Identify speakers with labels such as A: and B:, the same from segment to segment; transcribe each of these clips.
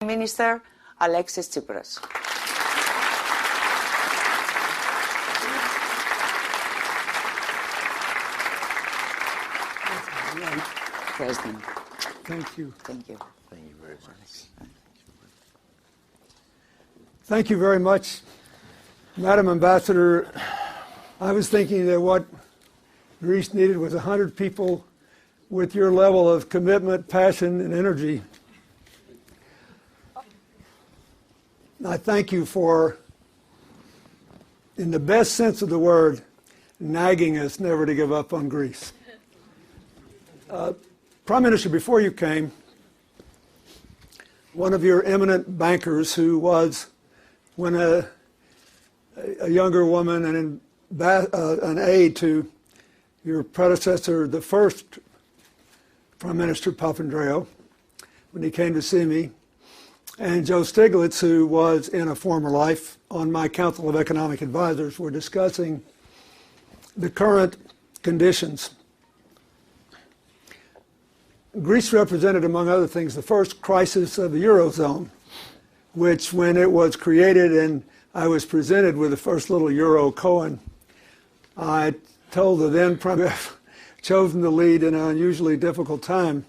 A: Minister Alexis Tsipras. President.
B: Thank you.
A: Thank you.
C: Thank you very much.
B: Thank you very much, Madam Ambassador. I was thinking that what Greece needed was 100 people with your level of commitment, passion, and energy. I thank you for, in the best sense of the word, nagging us never to give up on Greece. Prime Minister, before you came, one of your eminent bankers who was, when a younger woman and an aide to your predecessor, the first Prime Minister Papandreou, when he came to see me, and Joe Stiglitz, who was in a former life on my Council of Economic Advisors, were discussing the current conditions. Greece represented, among other things, the first crisis of the Eurozone, which when it was created and I was presented with the first little Euro coin, I told the then Prime Minister, chosen to lead in an unusually difficult time.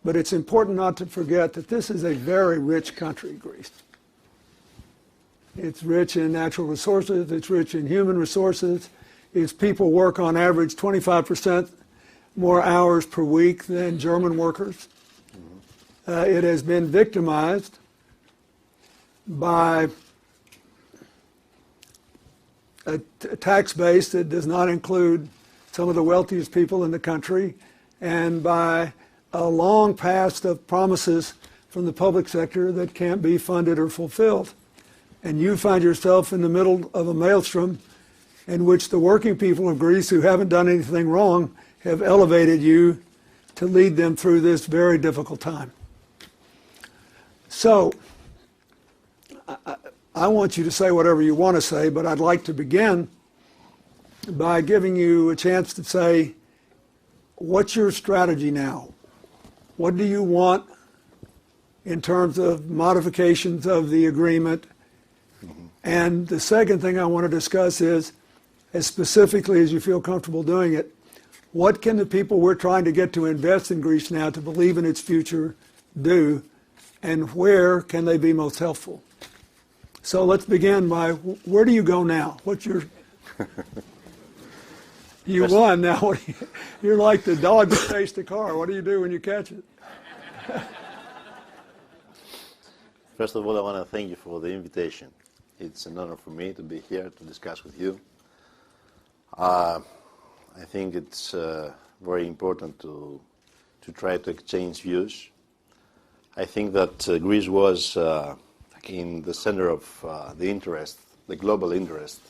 B: But it's important not to forget that this is a very rich country, Greece. It's rich in natural resources, it's rich in human resources, its people work on average 25% more hours per week than German workers. It has been victimized by a tax base that does not include some of the wealthiest people in the country, and by a long past of promises from the public sector that can't be funded or fulfilled. And you find yourself in the middle of a maelstrom in which the working people of Greece who haven't done anything wrong have elevated you to lead them through this very difficult time. So, I want you to say whatever you want to say, but I'd like to begin by giving you a chance to say, what's your strategy now? What do you want in terms of modifications of the agreement? And the second thing I want to discuss is, as specifically as you feel comfortable doing it, what can the people we're trying to get to invest in Greece now to believe in its future do, and where can they be most helpful? So let's begin by, where do you go now? What's your... You won, now you're like the dog that chased the car. What do you do when you catch it?
C: First of all, I want to thank you for the invitation. It's an honor for me to be here to discuss with you. I think it's very important to try to exchange views. I think that Greece was in the center of the interest, the global interest,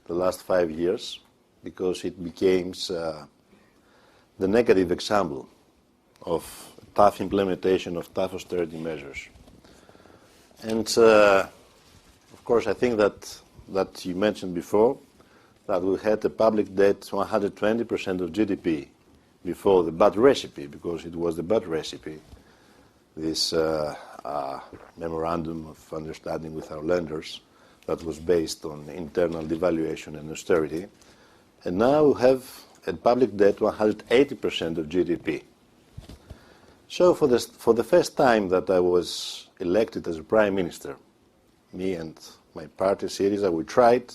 C: the last 5 years, because it became the negative example of tough implementation of tough austerity measures. And of course, I think that you mentioned before that we had a public debt 120% of GDP before the bad recipe, because it was the bad recipe, this memorandum of understanding with our lenders that was based on internal devaluation and austerity. And now we have a public debt 180% of GDP. So for the first time that I was elected as a prime minister, me and my party Syriza, we tried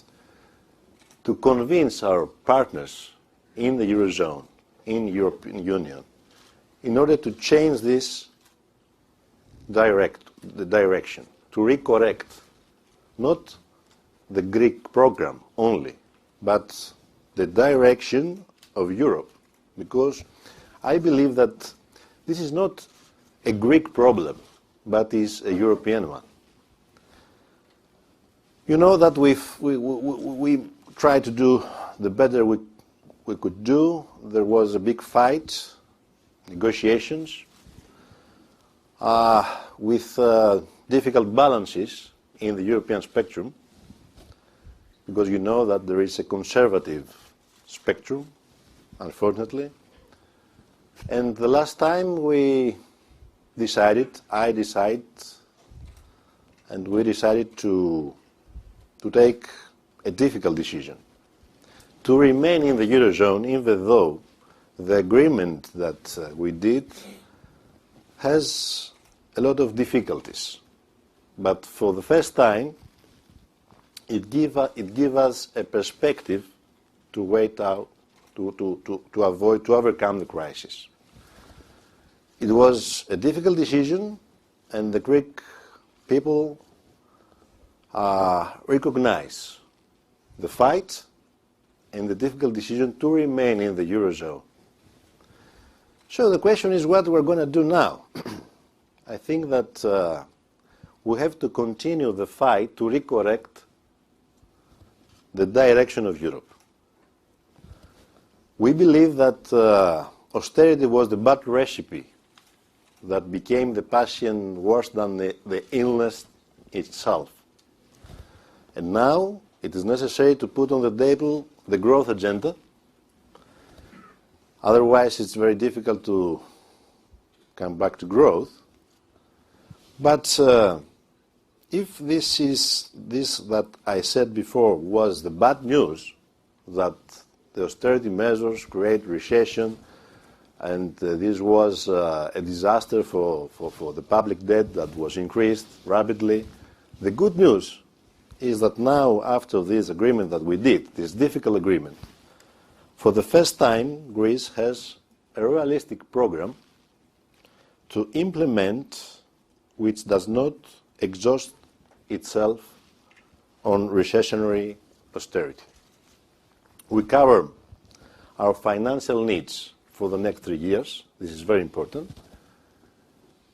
C: to convince our partners in the Eurozone, in European Union, in order to change this direction, to recorrect not the Greek program only, but the direction of Europe, because I believe that this is not a Greek problem, but is a European one. You know that we tried to do the better we could do. There was a big fight, negotiations, with difficult balances in the European spectrum, because you know that there is a conservative spectrum, unfortunately. And the last time I decided and we decided to take a difficult decision, to remain in the Eurozone even though the agreement that we did has a lot of difficulties. But for the first time, it gives us a perspective to wait out, to overcome the crisis. It was a difficult decision, and the Greek people recognize the fight and the difficult decision to remain in the Eurozone. So the question is what we're going to do now. I think that we have to continue the fight to recorrect the direction of Europe. We believe that austerity was the bad recipe that became the patient worse than the illness itself. And now it is necessary to put on the table the growth agenda. Otherwise it's very difficult to come back to growth. But if this that I said before was the bad news, that the austerity measures create recession, and this was a disaster for the public debt that was increased rapidly, the good news is that now, after this agreement that we did, this difficult agreement, for the first time Greece has a realistic program to implement which does not exhaust itself on recessionary austerity. We cover our financial needs for the next 3 years. This is very important.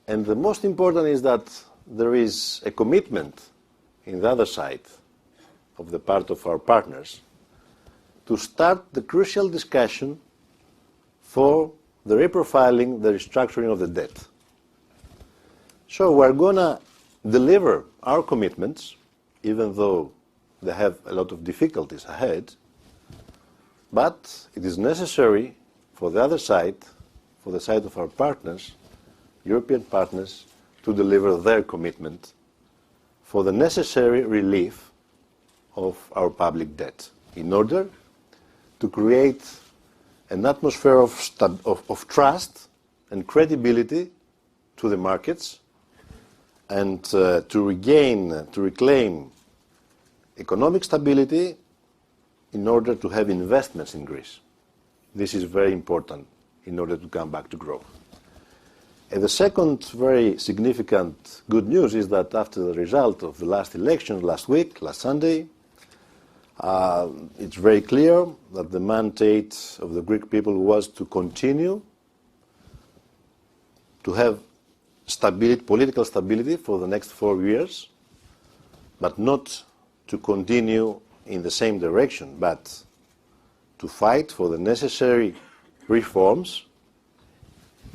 C: And the most important is that there is a commitment in the other side of the part of our partners to start the crucial discussion for the reprofiling, the restructuring of the debt. So we're going to deliver our commitments, even though they have a lot of difficulties ahead, but it is necessary for the other side, for the side of our partners, European partners, to deliver their commitment for the necessary relief of our public debt in order to create an atmosphere of trust and credibility to the markets, and to reclaim economic stability in order to have investments in Greece. This is very important in order to come back to growth. And the second very significant good news is that after the result of the last election last week, last Sunday, it's very clear that the mandate of the Greek people was to continue to have stability, political stability for the next 4 years, but not to continue in the same direction, but to fight for the necessary reforms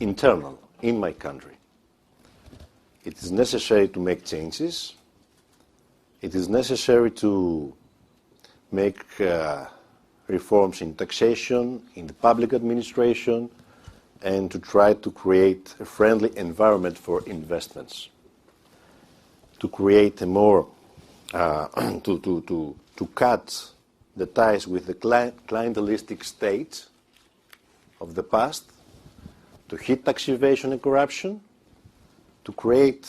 C: internal in my country. It is necessary to make changes. It is necessary to make reforms in taxation, in the public administration, and to try to create a friendly environment for investments. To create a more, to cut the ties with the clientelistic state of the past, to hit tax evasion and corruption, to create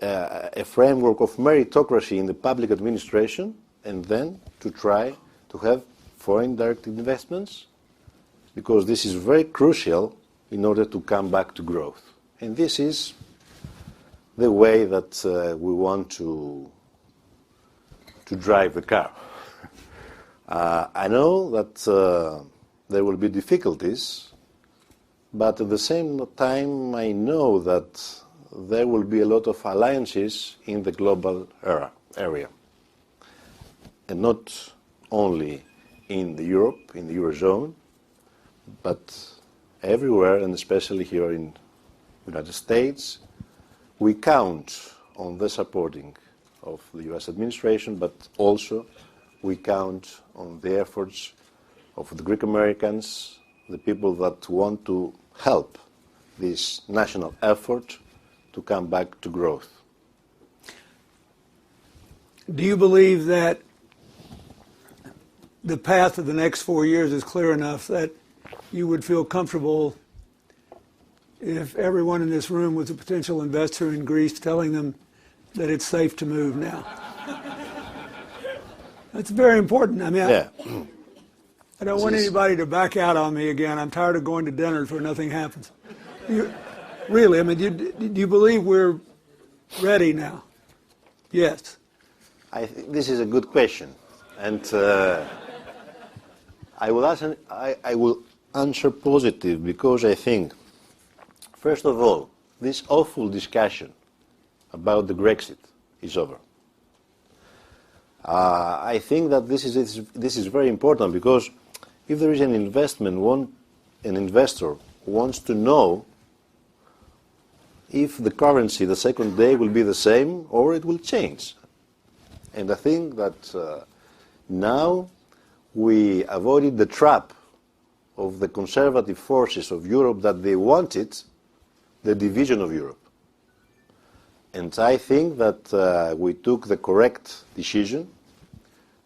C: a framework of meritocracy in the public administration, and then to try to have foreign direct investments, because this is very crucial in order to come back to growth. And this is the way that we want to drive the car. I know that there will be difficulties, but at the same time I know that there will be a lot of alliances in the global area. And not only in Europe, in the Eurozone, but everywhere, and especially here in the United States. We count on the supporting of the US administration, but also we count on the efforts of the Greek Americans, the people that want to help this national effort to come back to growth.
B: do you believe that the path of the next 4 years is clear enough that you would feel comfortable if everyone in this room was a potential investor in Greece telling them that it's safe to move now? That's very important. I mean,
C: Yeah.
B: I don't want anybody to back out on me again. I'm tired of going to dinner where nothing happens. Really, I mean, do you believe we're ready now? Yes.
C: This is a good question, and I will answer positive because I think, first of all, this awful discussion about the Brexit is over. I think that this is very important because if there is an investor wants to know if the currency the second day will be the same or it will change. And I think that now we avoided the trap of the conservative forces of Europe that they wanted the division of Europe. And I think that we took the correct decision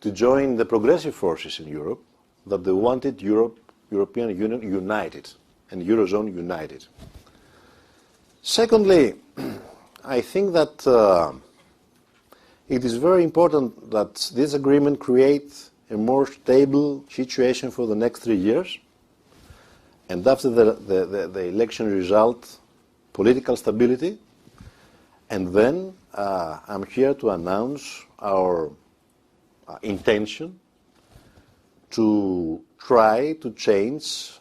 C: to join the progressive forces in Europe that they wanted European Union united and Eurozone united. Secondly, I think that it is very important that this agreement creates a more stable situation for the next 3 years, and after the election result, political stability. And then I'm here to announce our intention to try to change,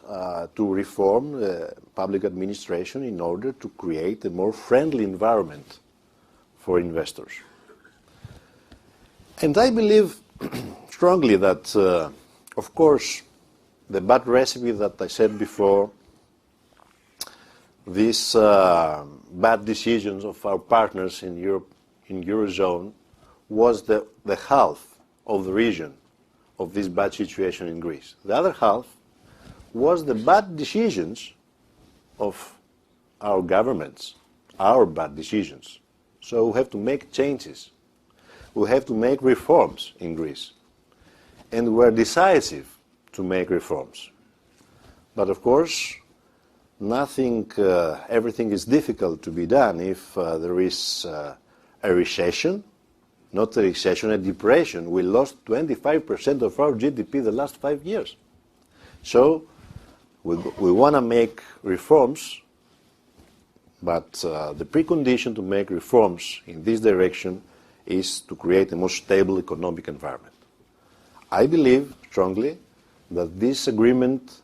C: to reform the public administration in order to create a more friendly environment for investors. And I believe strongly that, of course, the bad recipe that I said before, these bad decisions of our partners in Europe, in Eurozone, was the half of the reason of this bad situation in Greece. The other half was the bad decisions of our governments, our bad decisions. So we have to make changes. We have to make reforms in Greece. And we're decisive to make reforms. But of course, everything is difficult to be done if there is a recession. Not a recession, a depression. We lost 25% of our GDP the last 5 years. So we want to make reforms, but the precondition to make reforms in this direction is to create a more stable economic environment. I believe strongly that this agreement,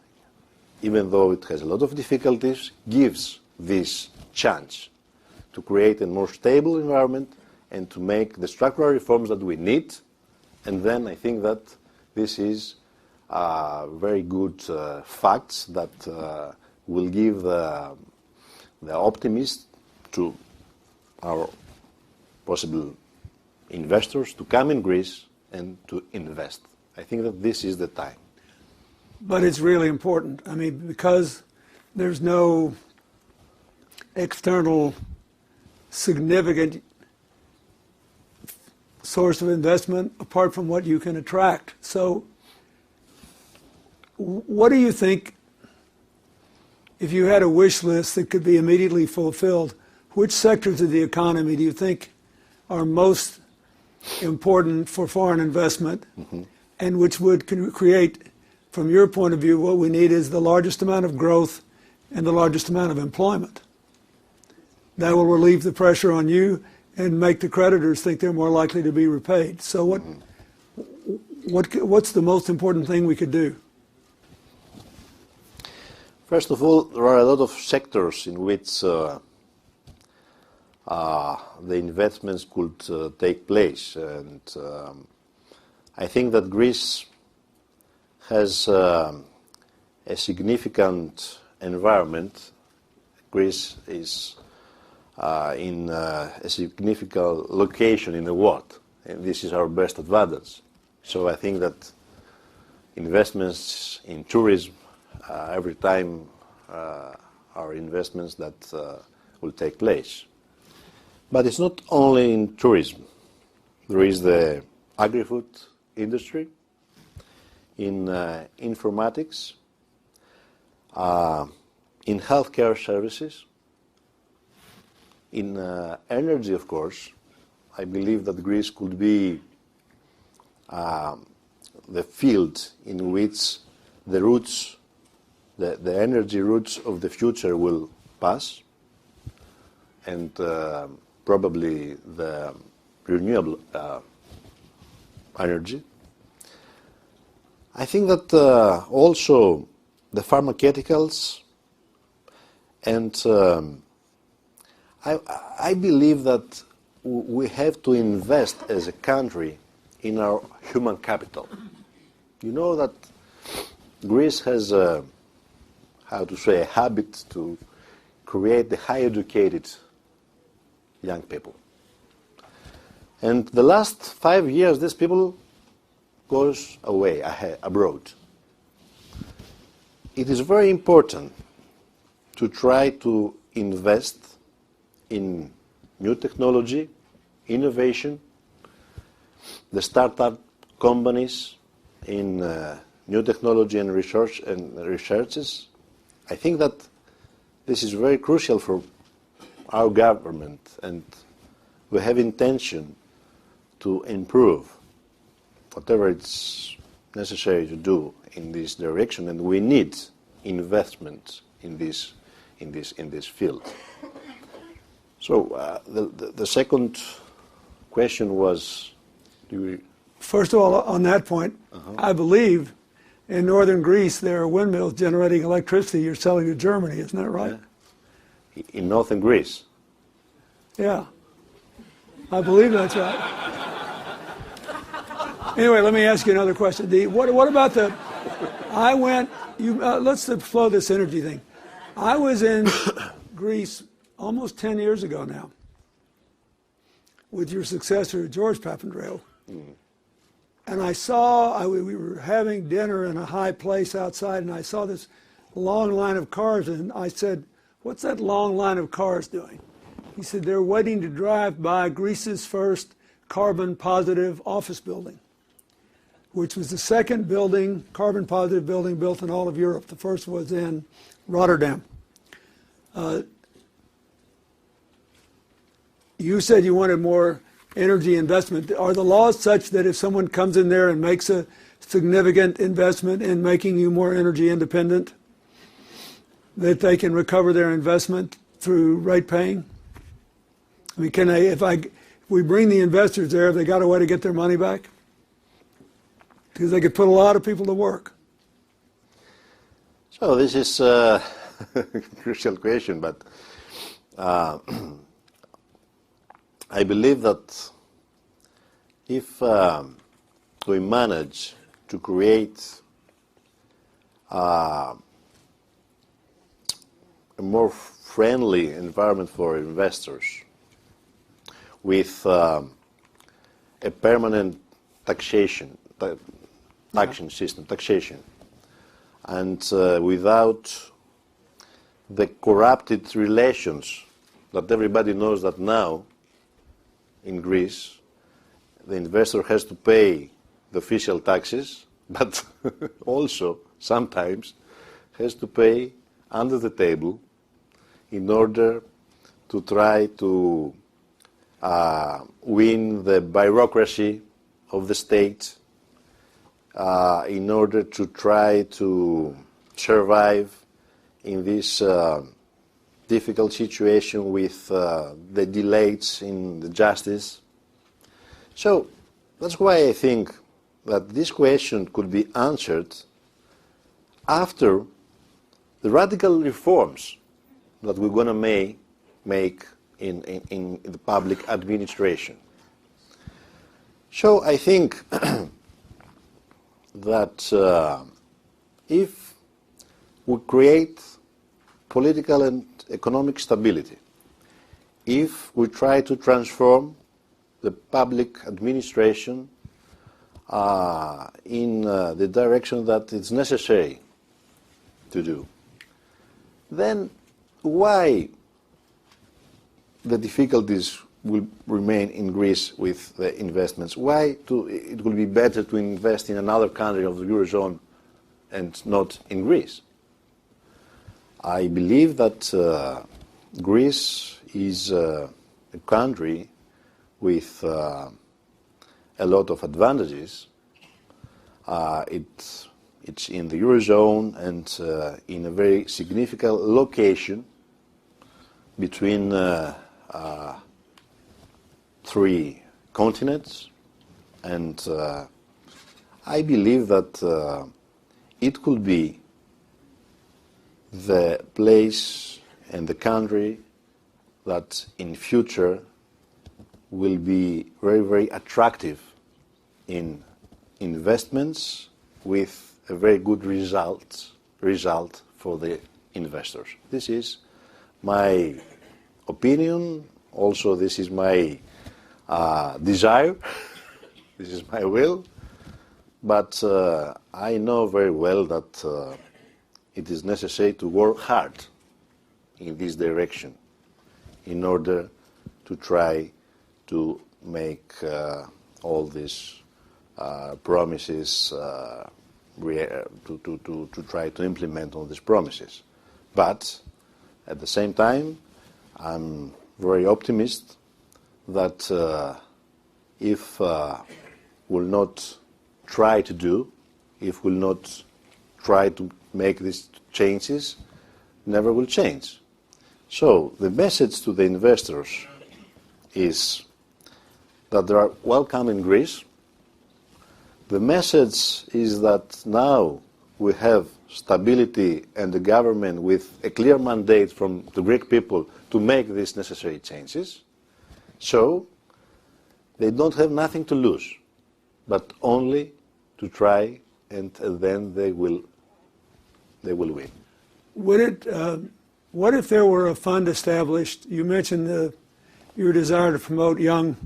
C: even though it has a lot of difficulties, gives this chance to create a more stable environment and to make the structural reforms that we need. And then I think that this is very good facts that will give the optimism to our possible investors to come in Greece and to invest. I think that this is the time.
B: But it's really important. I mean, because there's no external significant source of investment apart from what you can attract. So what do you think, if you had a wish list that could be immediately fulfilled, which sectors of the economy do you think are most important for foreign investment, and which would create, from your point of view, what we need is the largest amount of growth and the largest amount of employment? That will relieve the pressure on you and make the creditors think they're more likely to be repaid. So what's the most important thing we could do?
C: First of all, there are a lot of sectors in which the investments could take place. And I think that Greece has a significant environment. Greece is in a significant location in the world, and this is our best advantage. So I think that investments in tourism every time are investments that will take place. But it's not only in tourism. there is the agri-food industry, in informatics, in healthcare services, in energy, of course. I believe that Greece could be the field in which the roots, the energy roots of the future will pass, and probably the renewable energy. I think that also the pharmaceuticals, and I believe that we have to invest as a country in our human capital. You know that Greece has a habit to create the high educated young people. And the last 5 years, these people goes away, abroad. It is very important to try to invest in new technology, innovation, the startup companies in new technology and research and researches. I think that this is very crucial for our government, and we have intention to improve whatever it's necessary to do in this direction, and we need investment in this field. So the second question was,
B: First of all, on that point, I believe in northern Greece there are windmills generating electricity you're selling to Germany, isn't that right?
C: In northern Greece?
B: Yeah, I believe that's right. Anyway, let me ask you another question. What about the? Let's flow this energy thing. I was in Greece almost 10 years ago now with your successor, George Papandreou. And I saw, we were having dinner in a high place outside, and I saw this long line of cars, and I said, what's that long line of cars doing? He said, they're waiting to drive by Greece's first carbon-positive office building, which was the second building, carbon-positive building built in all of Europe. The first was in Rotterdam. You said you wanted more energy investment. Are the laws such that if someone comes in there and makes a significant investment in making you more energy independent, that they can recover their investment through rate paying? I mean, can they, if we bring the investors there, have they got a way to get their money back? Because they could put a lot of people to work.
C: So this is a crucial question, but I believe that if we manage to create a more friendly environment for investors with a permanent taxation system, and without the corrupted relations that everybody knows that now in Greece, the investor has to pay the official taxes, but also sometimes has to pay under the table in order to try to win the bureaucracy of the state, in order to try to survive in this difficult situation with the delays in the justice. So that's why I think that this question could be answered after the radical reforms that we're going to make in the public administration. So I think that if we create political and economic stability, if we try to transform the public administration in the direction that it's necessary to do, then why the difficulties will remain in Greece with the investments? Why it will be better to invest in another country of the Eurozone and not in Greece? I believe that Greece is a country with a lot of advantages. It's in the Eurozone and in a very significant location between three continents, and I believe that it could be the place and the country that in future will be very, very attractive in investments with a very good result for the investors. This is my opinion. Also, this is my desire. This is my will. But I know very well that it is necessary to work hard in this direction in order to try to make all these promises, to try to implement all these promises. But at the same time, I'm very optimistic that if we'll not try to do, if we'll not try to make these changes, never will change. So the message to the investors is that they are welcome in Greece. The message is that now we have stability and a government with a clear mandate from the Greek people to make these necessary changes. So they don't have nothing to lose, but only to try, and then they will win.
B: What if there were a fund established? You mentioned your desire to promote young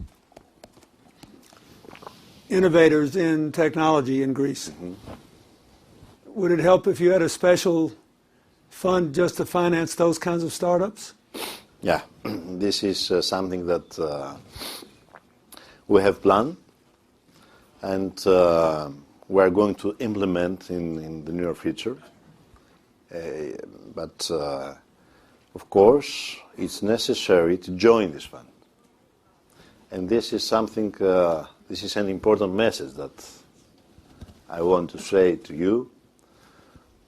B: innovators in technology in Greece. Mm-hmm. Would it help if you had a special fund just to finance those kinds of startups?
C: Yeah, this is something that we have planned, and we are going to implement in the near future. But of course, it's necessary to join this fund. And this is something, this is an important message that I want to say to you,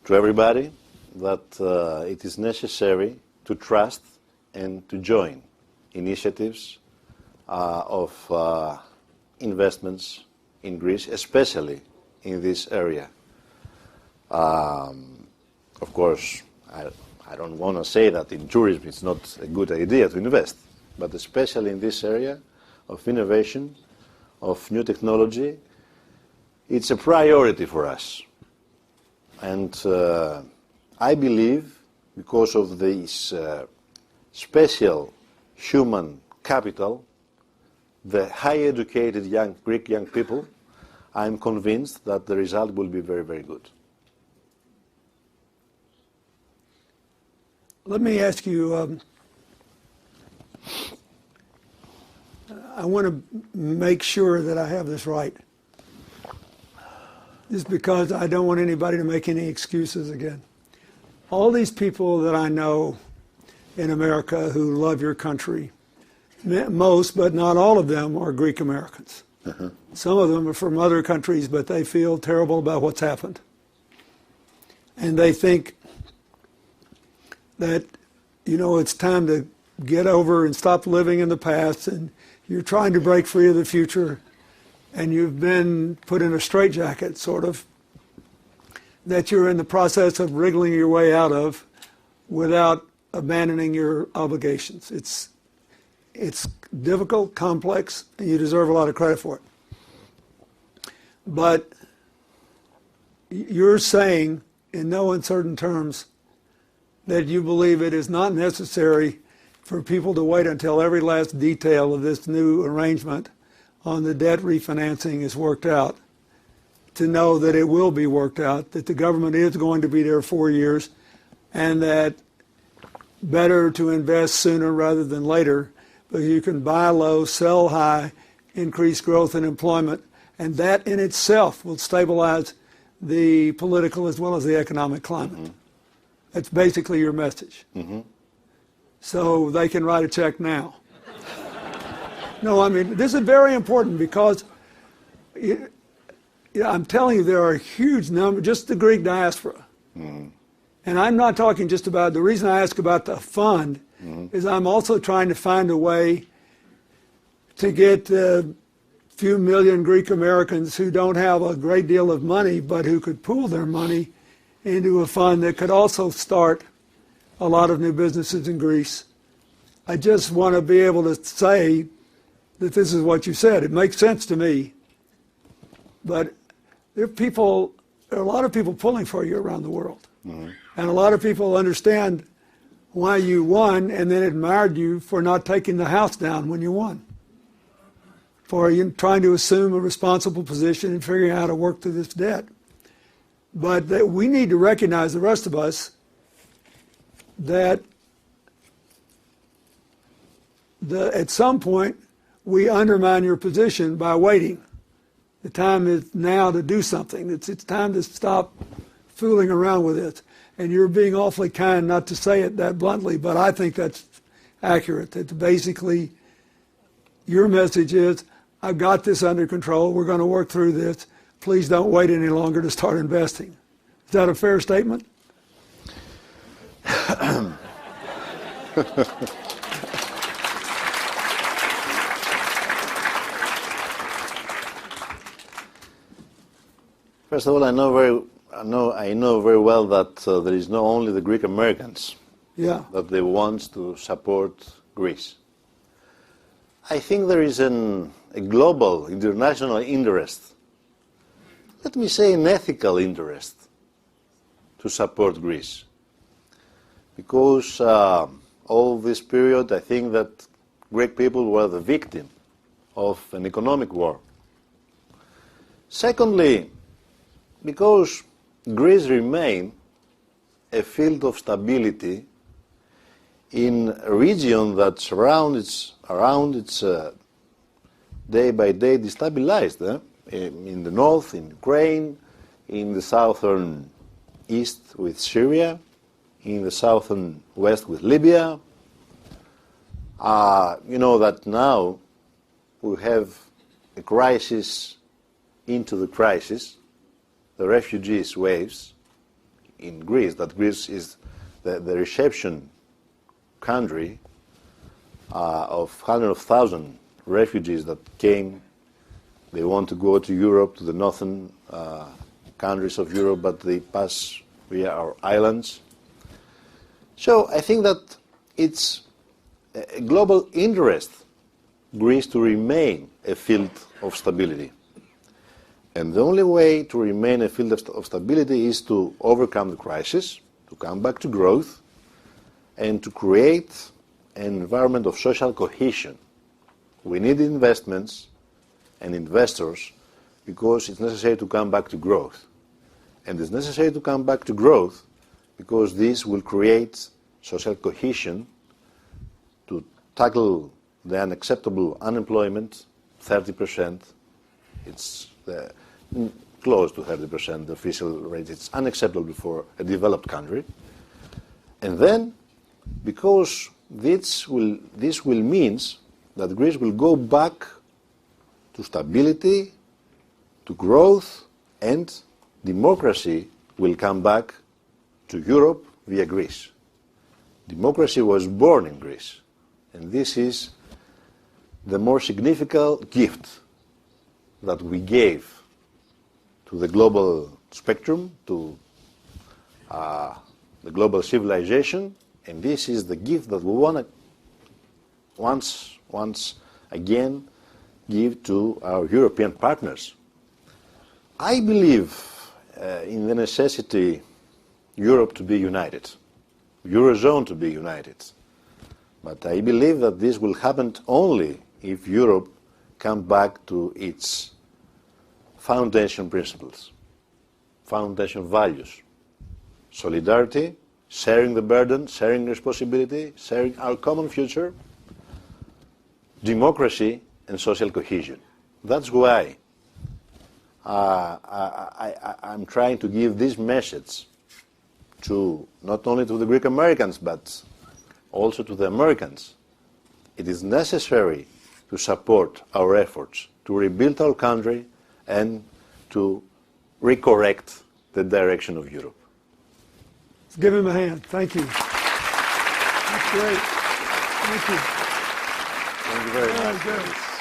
C: to everybody, that it is necessary to trust and to join initiatives of investments in Greece, especially in this area. Of course, I don't want to say that in tourism it's not a good idea to invest, but especially in this area of innovation, of new technology, it's a priority for us. And I believe, because of this special human capital, the highly educated Greek young people, I'm convinced that the result will be very, very good.
B: Let me ask you, I want to make sure that I have this right. Just because I don't want anybody to make any excuses again. All these people that I know in America who love your country, most, but not all of them, are Greek Americans. Uh-huh. Some of them are from other countries, but they feel terrible about what's happened. And they think that, you know, it's time to get over and stop living in the past, and you're trying to break free of the future, and you've been put in a straitjacket, sort of, that you're in the process of wriggling your way out of without abandoning your obligations. It's difficult, complex, and you deserve a lot of credit for it. But you're saying, in no uncertain terms, that you believe it is not necessary for people to wait until every last detail of this new arrangement on the debt refinancing is worked out to know that it will be worked out, that the government is going to be there 4 years, and that better to invest sooner rather than later, You can buy low, sell high, increase growth and employment, and that in itself will stabilize the political as well as the economic climate. Mm-hmm. That's basically your message. Mm-hmm. So they can write a check now. No, I mean, this is very important because I'm telling you, there are a huge number, just the Greek diaspora. Mm-hmm. And I'm not talking just about, the reason I ask about the fund is I'm also trying to find a way to get a few million Greek Americans who don't have a great deal of money but who could pool their money into a fund that could also start a lot of new businesses in Greece. I just want to be able to say that this is what you said. It makes sense to me. But there are a lot of people pulling for you around the world. Mm-hmm. And a lot of people understand why you won and then admired you for not taking the house down when you won. For you trying to assume a responsible position and figuring out how to work through this debt. But that we need to recognize, the rest of us, that at some point we undermine your position by waiting. The time is now to do something. It's time to stop fooling around with it. And you're being awfully kind not to say it that bluntly, but I think that's accurate. That basically your message is, I've got this under control. We're going to work through this. Please don't wait any longer to start investing. Is that a fair statement?
C: First of all, I know very well that there is not only the Greek Americans that they want to support Greece. I think there is a global, international interest, let me say an ethical interest, to support Greece. Because all this period, I think that Greek people were the victim of an economic war. Secondly, because Greece remained a field of stability in a region that's around its day by day destabilized. In the north, in Ukraine, in the southern east with Syria, in the southern west with Libya. You know that now we have a crisis into the crisis. The refugees waves in Greece, that Greece is the reception country of hundreds of thousands refugees that came. They want to go to Europe, to the northern countries of Europe, but they pass via our islands. So I think that it's a global interest, Greece to remain a field of stability. And the only way to remain a field of stability is to overcome the crisis, to come back to growth, and to create an environment of social cohesion. We need investments and investors because it's necessary to come back to growth. And it's necessary to come back to growth because this will create social cohesion to tackle the unacceptable unemployment, 30%. It's close to 30%, the official rate. It's unacceptable for a developed country. And then, because this will means that Greece will go back to stability, to growth, and democracy will come back to Europe via Greece. Democracy was born in Greece, and this is the more significant gift that we gave to the global spectrum, to the global civilization, and this is the gift that we want to once again give to our European partners. I believe in the necessity Europe to be united, Eurozone to be united. But I believe that this will happen only if Europe comes back to its foundation principles, foundation values, solidarity, sharing the burden, sharing responsibility, sharing our common future, democracy and social cohesion. That's why I'm trying to give this message to not only to the Greek Americans but also to the Americans. It is necessary to support our efforts to rebuild our country and to recorrect the direction of Europe.
B: Let's give him a hand. Thank you. That's great. Thank you.
C: Thank you very much.
B: Good.